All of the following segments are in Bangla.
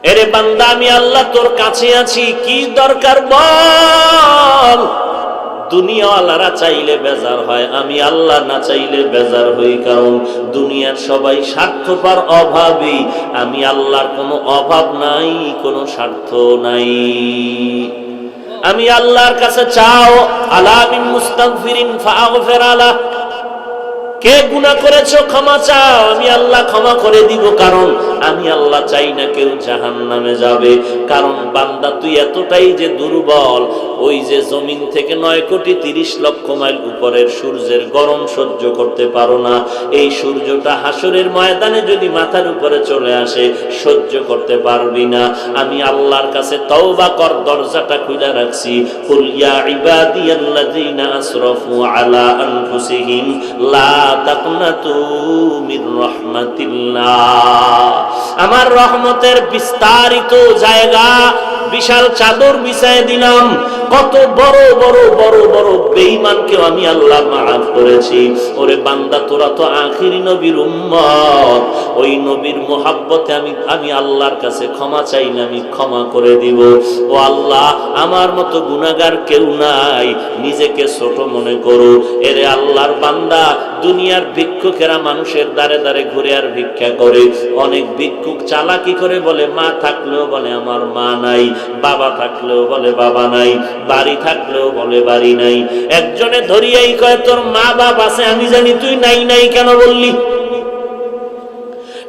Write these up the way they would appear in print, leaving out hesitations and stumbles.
এরে বান্দা, আমি আল্লাহ তোর কাছে আছি, কি দরকার বল। দুনিয়াওয়ালারা চাইলে বেজার হয়, আমি আল্লাহ না চাইলে বেজার হই। কারণ দুনিয়ার সবাই স্বার্থপর, অভাবী। আমি আল্লাহর কোনো অভাব নাই, কোনো স্বার্থ নাই। আমি আল্লাহর কাছে চাও, আলা মিন মুস্তাগফিরিন ফাগফির আলাহ। কে গুনাহ করেছো ক্ষমা চাও, আমি আল্লাহ ক্ষমা করে দিব। কারণ আমি আল্লাহ চাই না কেউ জাহান্নামে যাবে। কারণ বান্দা তুই এতটাই যে দুর্বল, ওই যে জমিন থেকে 9,30,00,000 মাইল উপরের সূর্যের গরম সহ্য করতে পারো না। এই সূর্যটা হাসরের ময়দানে যদি মাথার উপরে চলে আসে, সহ্য করতে পারবি না। আমি আল্লাহর কাছে তওবা কর, দরজাটা খুলে রাখছি। কুল ইয়া ইবাদিয়াল্লাযীনা আসরাফু আলা আনফুসিহিম লা তাকনাতু মির রাহমাতিল্লাহ। আমার রহমতের বিস্তারিত জায়গা, বিশাল চাদর বিছায় দিলাম। কত বড় বড় বড় বড় বেঈমানকেও আমি আল্লাহ মাফ করেছি। ওরে বান্দা, তোরা তো আখিরি নবীর উম্মত, ওই নবীর মোহাব্বতে আমি আল্লাহর কাছে ক্ষমা চাই না, আমি ক্ষমা করে দিব। ও আল্লাহ, আমার মতো গুনাহগার কেউ নাই, নিজেকে ছোট মনে করো। এরে আল্লাহর বান্দা, দুনিয়ার ভিক্ষুকেরা মানুষের দ্বারে দ্বারে ঘুরে আর ভিক্ষা করে। অনেক ভিক্ষুক চালাকি করে, বলে মা থাকলেও বলে আমার মা নাই, বাবা থাকলেও বলে বাবা নাই, বাড়ি থাকলেও বলে বাড়ি নাই। একজনে ধরিয়াই কয়, তোর মা বাপ আছে, আমি জানি, তুই নাই নাই কেন বললি?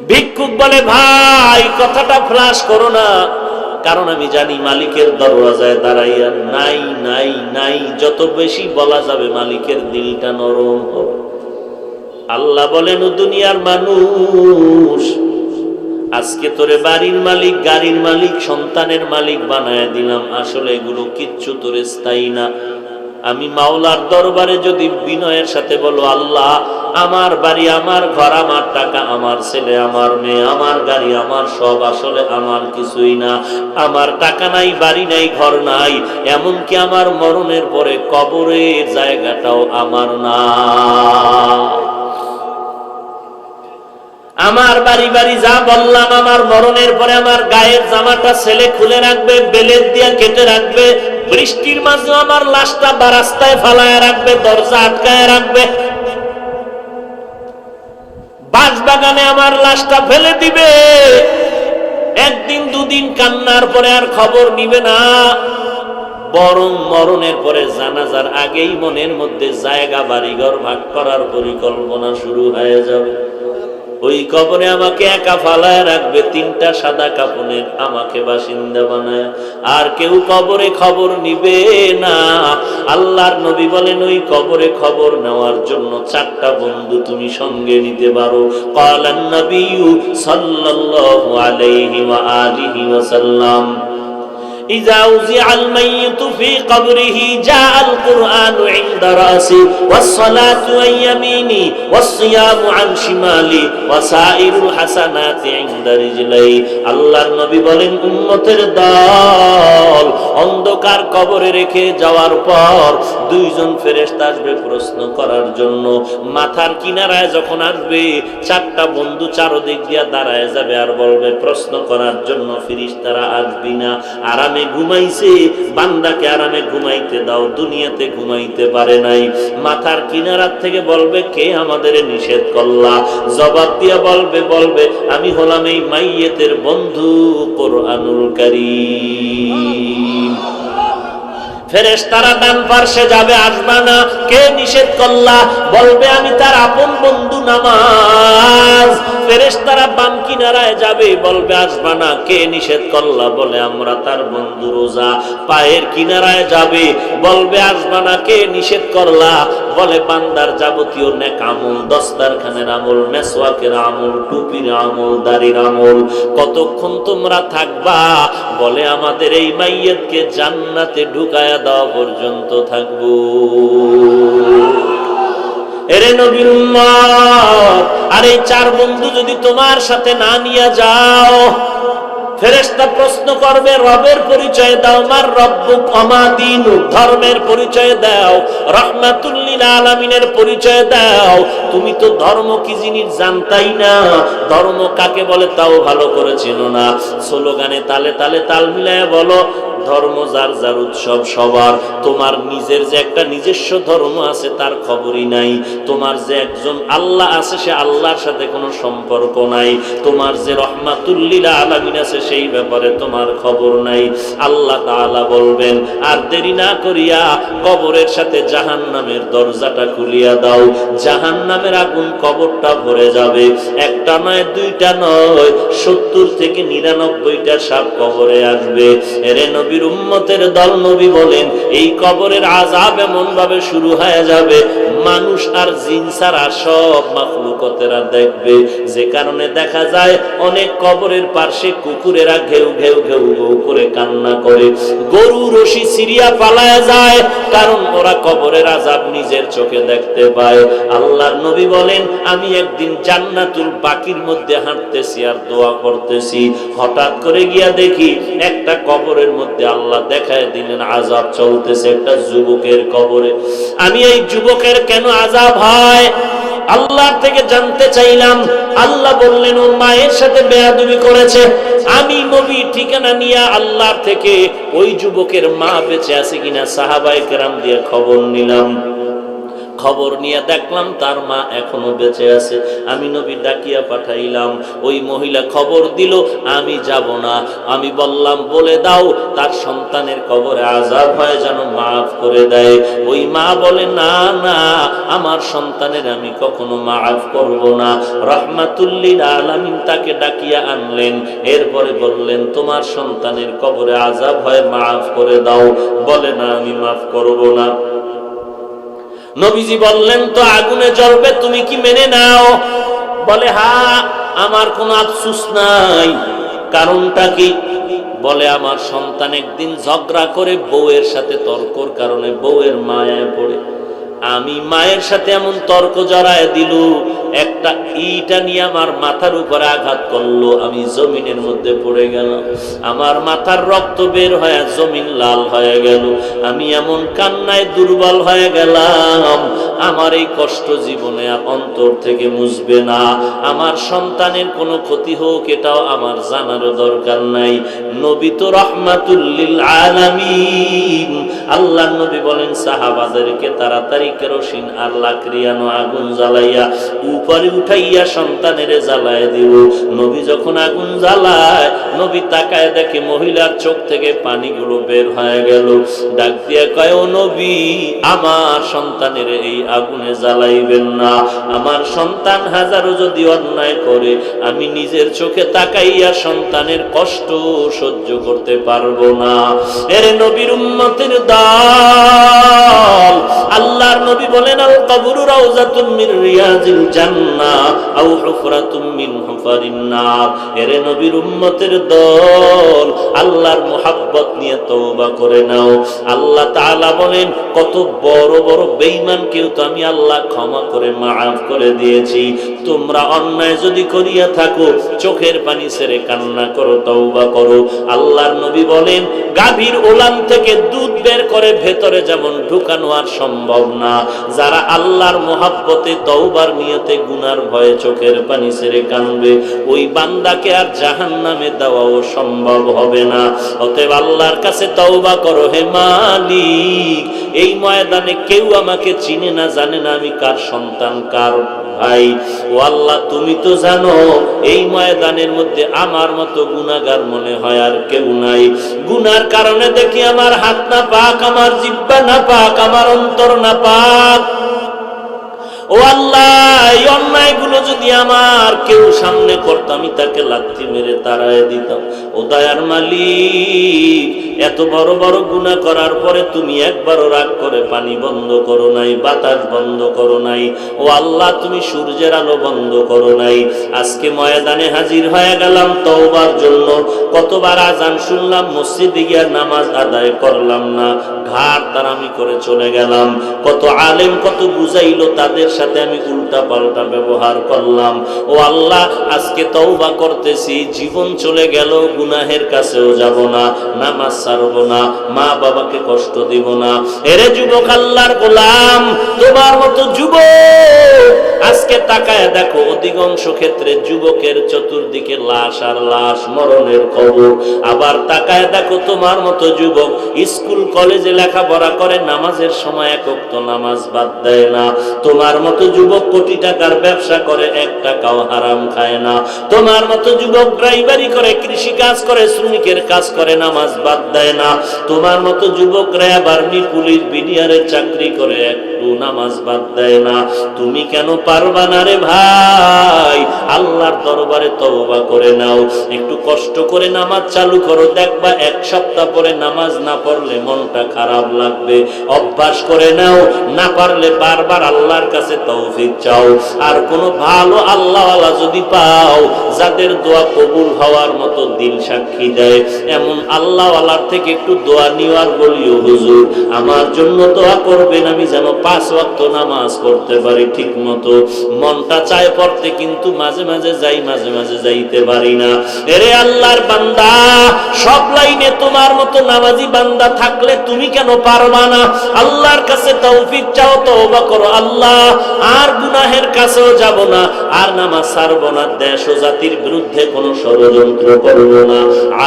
ভিক্ষুক বলে, ভাই কথাটা ফ্লাশ করো না, কারণ আমি জানি মালিকের দরওয়াজায় দাঁড়াইয়া নাই নাই নাই যত বেশি বলা যাবে, মালিকের দিলটা নরম হবে। আল্লাহ বলেন, ও দুনিয়ার মানুষ, আজকে তোরে বাড়ির মালিক, গাড়ির মালিক, সন্তানের মালিক বানায় দিলাম। আসলে এগুলো কিচ্ছু তোরে স্থায়ী না। আমি মাওলার দরবারে যদি বিনয়ের সাথে বলো, আল্লাহ আমার বাড়ি, আমার ঘর, আমার টাকা, আমার ছেলে, আমার মেয়ে, আমার গাড়ি, আমার সব আসলে আমার কিছুই না। আমার টাকা নাই, বাড়ি নাই, ঘর নাই, এমনকি আমার মরণের পরে কবরের জায়গাটাও আমার না। আমার বাড়ি বাড়ি যা বললাম, আমার মরণের পরে আমার গায়ের জামাটা ছেলে খুলে রাখবে, বেলেট দিয়া কেটে রাখবে, বৃষ্টির মাঝে আমার লাশটা রাস্তায় ফালায় রাখবে, দরজা আটকায় রাখবে, বাঁশবাগানে আমার লাশটা ফেলে দিবে। একদিন দুদিন কান্নার পরে আর খবর নিবে না, বরং মরণের পরে জানাজার আগেই মনের মধ্যে জায়গা বাড়িঘর ভাগ করার পরিকল্পনা শুরু হয়ে যাবে। ওই কবরে আমাকে একা ফালায় রাখবে, 3টা সাদা কাফনের আমাকে বাসিন্দা বানায়, আর কেউ কবরে খবর নিবে না। আল্লাহর নবী বলেন, ওই কবরে খবর নেওয়ার জন্য 4টা বন্ধু তুমি সঙ্গে নিতে পারো। ক্বালান নবিয়্যু সাল্লাল্লাহু আলাইহি ওয়া আলিহি ওয়াসাল্লাম, إذا وزع الميت في قبره جاء القرآن عند رأسي والصلاة عن يميني والصيام عن شمالي وسائر الحسنات عند رجلي। আল্লাহর নবী বলেন, উম্মতের দল অন্ধকার কবরে রেখে যাওয়ার পর 2জন ফেরেশতা আসবে প্রশ্ন করার জন্য। মাথার কিনারায় যখন আসবে, 4টা বন্ধু চারদিক দিয়া দাঁড়ায় যাবে আর বলবে, প্রশ্ন করার জন্য ফেরেশতারা আসবি না? আরামে ঘুমাইছে, বান্দাকে আরামে ঘুমাইতে দাও, দুনিয়াতে ঘুমাইতে পারে নাই। মাথার কিনারার থেকে বলবে, কে আমাদের নিষেধ করলা? জবাব দিয়া বলবে আমি হলাম এই মাইয়েতের বন্ধু কোরআনুল কারীম। ফেরেশতারা ডান পার্শ্বে যাবে, আসবা না। কে নিষেধ করলা? বলবে আমি তার আপন বন্ধু নামাজ। ফেরেশতারা বাম কিনারায় যাবে, বলবে আসবা না। কে নিষেধ করলা? বলে আমরা তার বন্ধু রোজা। পায়ের কিনারায় যাবে, বলবে আসবা না। কে নিষেধ করলা? বলে বান্দার যাবতীয় নেক আমল, দস্তারখানের আমল, মেসওয়াকের আমল, টুপির আমল, দাড়ির আমল। কতক্ষণ তোমরা থাকবা? বলে আমাদের এই মাইয়াতকে জান্নাতে ঢুকায়া দেওয়া পর্যন্ত থাকবো। এরে নবীর উম্মত, আর এই 4 বন্ধু যদি তোমার সাথে না নিয়ে যাও, ফেরেশতা প্রশ্ন করবে, রবের পরিচয় দাও, মার রব্বুক ওমা দীনুক, ধর্মের পরিচয় দাও, রাহমাতুল লিল আলামিনের পরিচয় দাও। তুমি তো ধর্ম কি জিনিস জানতাই না, ধর্ম কাকে বলে তাও ভালো করে চেনো না। স্লোগানে তালে তালে তাল মিলায় বলো, ধর্ম যার যার উৎসব সবার। তোমার নিজের যে একটা নিজস্ব ধর্ম আছে তার খবরই নাই। তোমার যে একজন আল্লাহ আছে সে আল্লাহর সাথে কোনো সম্পর্ক নাই। তোমার যে রহমাতুল লিল আলামিন আছে সেই ব্যাপারে তোমার খবর নাই। আল্লাহ তাআলা বলবেন, আর দেরি না করিয়া কবরের সাথে জাহান্নামের দরজাটা খুলিয়া দাও। জাহান্নামের আগুন কবরটা ভরে যাবে। একটা নয়, দুইটা নয়, 70 থেকে 99টা সাপ কবরে আসবে। এরে নবীর উম্মতের দল, নবী বলেন এই কবরের আযাব এমন ভাবে শুরু হয়ে যাবে, মানুষ আর জিন ছাড়া সব মাখলুকতেরা দেখবে। যে কারণে দেখা যায় অনেক কবরের পাশে কুকুরেরা ঘেউ ঘেউ ঘেউ ঘেউ করে কান্না করে, গরু রশি সিরিয়া পালায় যায়, কারণ ওরা কবরের আযাব নিজের চোখে দেখতে পায়। আল্লাহর নবী বলেন, আমি একদিন জান্নাতুল বাকির মধ্যে হাঁটতেছি আর দোয়া করতেছি, হঠাৎ করে গিয়া দেখি একটা কবরের মধ্যে আল্লাহ দেখায় দিলেন আযাব চলতেছে একটা যুবকের কবরে। আমি এই যুবকের কেন আযাব হয় আল্লাহর থেকে জানতে চাইলাম। আল্লাহ বললেন, ও মায়ের সাথে বেয়াদবি করেছে। আমি নবী ঠিকানা নিয়ে আল্লাহর থেকে ওই যুবকের মা বেঁচে আছে কিনা সাহাবায়ে কেরাম দিয়ে খবর নিলাম। খবর নিয়ে দেখলাম তার মা এখনো বেঁচে আছে। আমি নবী ডাকিয়া পাঠাইলাম, ওই মহিলা খবর দিল, আমি যাব না। আমি বললাম, বলে দাও তার সন্তানের কবরে আযাব হয় যেন মাফ করে দেয়। ওই মা বলে, না না, আমার সন্তানের আমি কখনো মাফ করব না। রাহমাতুল লিল আলামিন তাকে ডাকিয়া আনলেন, এরপরে বললেন, তোমার সন্তানের কবরে আযাব হয়, মাফ করে দাও। বলে, না, আমি মাফ করব না। নবীজি বললেন, তো আগুনে জ্বলবে, তুমি কি মেনে নাও? বলে, হ্যাঁ, আমার কোনো আফসোস নাই। কারণটা কি? বলে, আমার সন্তান একদিন ঝগড়া করে বউয়ের সাথে তর্কর কারণে বউয়ের মায়ায় পড়ে আমি মায়ের সাথে এমন তর্ক জড়ায় দিল, একটা ইটা নিয়ে আমার মাথার উপরে আঘাত করলো, আমি জমিনের মধ্যে পড়ে গেলাম। আমার মাথার রক্ত বের হয়ে জমিন লাল হয়ে গেল। আমি এমন কান্নায় দুর্বল হয়ে গেলাম, আমার এই কষ্ট জীবনে অন্তর থেকে মুছবে না। আমার সন্তানের কোনো ক্ষতি হোক এটাও আমার জানারও দরকার নাই। নবী তো রাহমাতুল লিল আলামিন। আল্লাহর নবী বলেন সাহাবাদেরকে, তাড়াতাড়ি কেরোসিন আর লাকড়িয়ানো আগুন জ্বালাইয়া উপরে উঠাইয়া সন্তানের জ্বালায় দিব। নবী যখন আগুন জ্বালায়, নবী তাকায় দেখে মহিলার চোখ থেকে পানিগুলো বের হয়ে গেল। ডাক দিয়া কয়, ও নবী, আমার সন্তানের এই আগুনে জ্বালাইবেন না। আমার সন্তান হাজারো যদি অন্যায় করে, আমি নিজের চোখে তাকাইয়া সন্তানের কষ্ট সহ্য করতে পারবো না। এর নবীর উম্মতের দল, আল্লাহর নবী বলেন, আল কবরু রাউযাতুম মির রিয়াজিল জান্নাহ আও হুফরাতুম মিন হুফারিন নার। এর নবীর উম্মতের দল, আল্লাহর মুহাব্বত নিয়ে তওবা করে নাও। আল্লাহ তাআলা বলেন, কত বড় বড় বেঈমানকেও তো আমি আল্লাহ ক্ষমা করে মাফ করে দিয়েছি। তোমরা অন্যায় যদি করিয়া থাকো, চোখের পানি ছেড়ে কান্না করো, তওবা করো। আল্লাহর নবী বলেন, গাভীর ওলান থেকে দুধ বের করে ভেতরে যেমন ঢুকানো আর সম্ভব না, যারা আল্লাহর মুহাব্বতে তওবার নিয়তে গুনার ভয়ে চোখের পানি ছেড়ে কাঁদবে, ওই বান্দাকে আর জাহান্নামে দেওয়াও সম্ভব হবে না। অতএব আল্লাহর কাছে তওবা করো। হে মালিক, এই ময়দানে কেউ আমাকে চিনে না, জানে না আমি কার সন্তান, কার ভাই। ও আল্লাহ, তুমি তো জানো এই ময়দানের মধ্যে আমার মতো গুনাহগার মনে হয় আর কেউ নাই। গুনার কারণে দেখি আমার হাত না পাক, আমার জিহ্বা না পাক, আমার অন্তর না পাক। ও আল্লাহ, এই অন্যায়গুলো যদি আমার কেউ সামনে করতো, আমি তাকে লাথি মেরে তাড়ায় দিতাম। ও দয়ার মালিক, এত বড় বড় গুনাহ করার পরে তুমি একবারও রাগ করে পানি বন্ধ করো নাই, বাতাস বন্ধ করো নাই। ও আল্লাহ, তুমি সূর্যের আলো বন্ধ করো নাই। আজকে ময়দানে হাজির হয়ে গেলাম তওবার জন্য। কতবার আজান শুনলাম, মসজিদে গিয়ে নামাজ আদায় করলাম না, ঘাড় তারামি করে চলে গেলাম। কত আলেম কত বুঝাইলো, তাদের সাথে আমি উল্টা পাল্টা ব্যবহার করলাম। ও আল্লাহ, আজকে তওবা করতেছি, জীবন চলে গেল, গুনাহের কাছেও যাব না, নামাজ ছাড়ব না, মা বাবাকে কষ্ট দিব না। এরে যুবক, আল্লাহর গোলাম, তোমার মতো যুবক আজকে তাকায় দেখো, অধিকাংশ ক্ষেত্রে যুবকের চতুর্দিকে লাশ আর লাশ, মরণের কবর। আবার তাকায় দেখো, তোমার মতো যুবক স্কুল কলেজে লেখাপড়া করে, নামাজের সময় এক ওয়াক্ত নামাজ বাদ দেয় না। তোমার মতো যুবক কোটি টাকার ব্যবসা করে, এক টাকাও হারাম খায় না। তোমার মতো যুবক ড্রাইভারি করে, কৃষি কাজ করে, শ্রমিকের কাজ করে, নামাজ বাদ দেয় না। তোমার মতো যুবক র্যাব, আর্মি, পুলিশ, বিডিআরের চাকরি করে, একটু নামাজ বাদ দেয় না। তুমি কেন পারবা না রে ভাই? আল্লাহর দরবারে তওবা করে নাও, একটু কষ্ট করে নামাজ চালু করো, দেখবা এক সপ্তাহ পরে নামাজ না পড়লে মনটা খারাপ লাগবে। অভ্যাস করে নাও, না পারলে বারবার আল্লাহর কাছে তৌফিক চাও। আর কোনো ভালো আল্লাহওয়ালা যদি পাও, যাদের দোয়া কবুল হওয়ার মতো দিল সাক্ষী দেয়, এমন আল্লাহওয়ালার থেকে একটু দোয়া নিওয়ার বলিও, হুজুর আমার জন্য দোয়া করবেন, আমি যেন 5 ওয়াক্ত নামাজ পড়তে পারি ঠিক মতো। মনটা চায় পড়তে, কিন্তু মাঝে মাঝে যাই, মাঝে মাঝে যাইতে পারি না। এরে আল্লাহর বান্দা, সব লাইনে তোমার মতো নামাজি বান্দা থাকলে তুমি কেন পারবা না? আল্লাহর কাছে তৌফিক চাও, তওবা করো, আল্লাহ আর গুনাহের কাছেও যাব না, আর নামাজ ছাড়বো না, দেশ ও জাতির বিরুদ্ধে কোনো ষড়যন্ত্র করব না,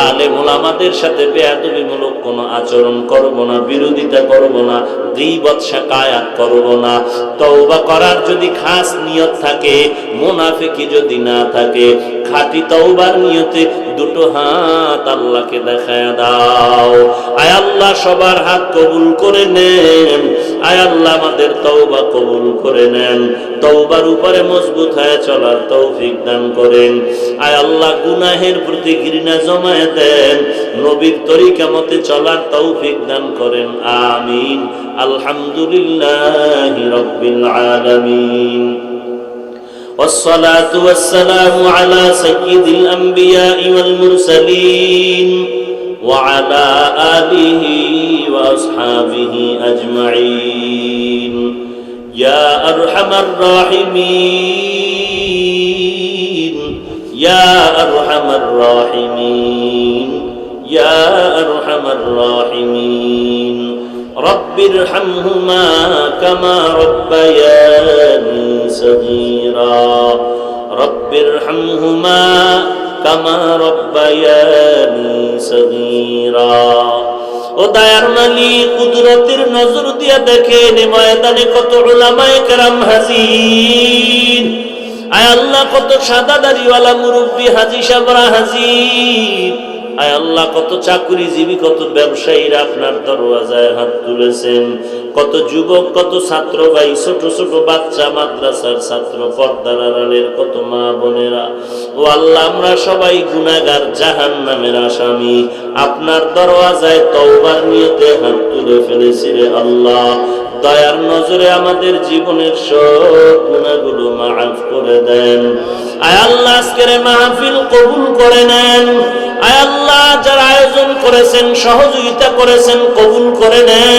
আলেম ওলামাদের সাথে বেয়াদবিমূলক কোনো আচরণ করব না, বিরোধিতা করব না, গীবত শাকায়াত করব না। তওবা করার যদি খাস নিয়ত থাকে, মুনাফিকি যদি না থাকে, খাঁটি তওবার নিয়তে দুটো হাত আল্লাহকে দেখায় দাও। আয় আল্লাহ, সবার হাত কবুল করে নেন। আয় আল্লাহ, আমাদের তওবা কবুল করে নেন। তওবার উপরে মজবুত হয়ে চলার তৌফিক দান করেন। আয় আল্লাহ, গুনাহের প্রতি ঘৃণা জমায়ে দেন, নবীর তরিকা মতে চলার তৌফিক দান করেন। আমিন। আলহামদুলিল্লাহি রাব্বিল আলামিন। والصلاة والسلام على سيد الأنبياء والمرسلين وعلى آله وأصحابه أجمعين يا أرحم الراحمين يا أرحم الراحمين يا أرحم الراحمين رب ارحمهما كما ربياني صغيرا رب ارحمهما كما ربياني صغيرا। ও দয়ার মালিক, কুদরতের নজর দিয়া দেখেন ময়দানে কত উলামায়ে কেরাম হাজির। আয় আল্লাহ, কত সাদা দাড়িওয়ালা মুরব্বী হাজী সাহেবরা হাজির। আয় আল্লাহ, কত চাকরিজীবী, কত ব্যবসায়ীরা আপনার দরওয়াজায় হাত তুলেছেন। কত যুবক, কত ছাত্র ভাই, ছোট ছোট বাচ্চা, মাদ্রাসার ছাত্র, পর্দার আড়ালের কত মা বোনেরা। ও আল্লাহ, আমরা সবাই গুনাহগার, জাহান্নামের আসামি। আপনার দরওয়াজায় তওবার নিয়তে হাত তুলে ফেলেছি রে আল্লাহ। দয়ার নজরে আমাদের জীবনের সব গুনাহগুলো মাফ করে দেন। আয় আল্লাহ, আজকের মাহফিল কবুল করে নেন। আয় আল্লাহ, যারা আয়োজন করেছেন, সহযোগিতা করেছেন, কবুল করে নেন।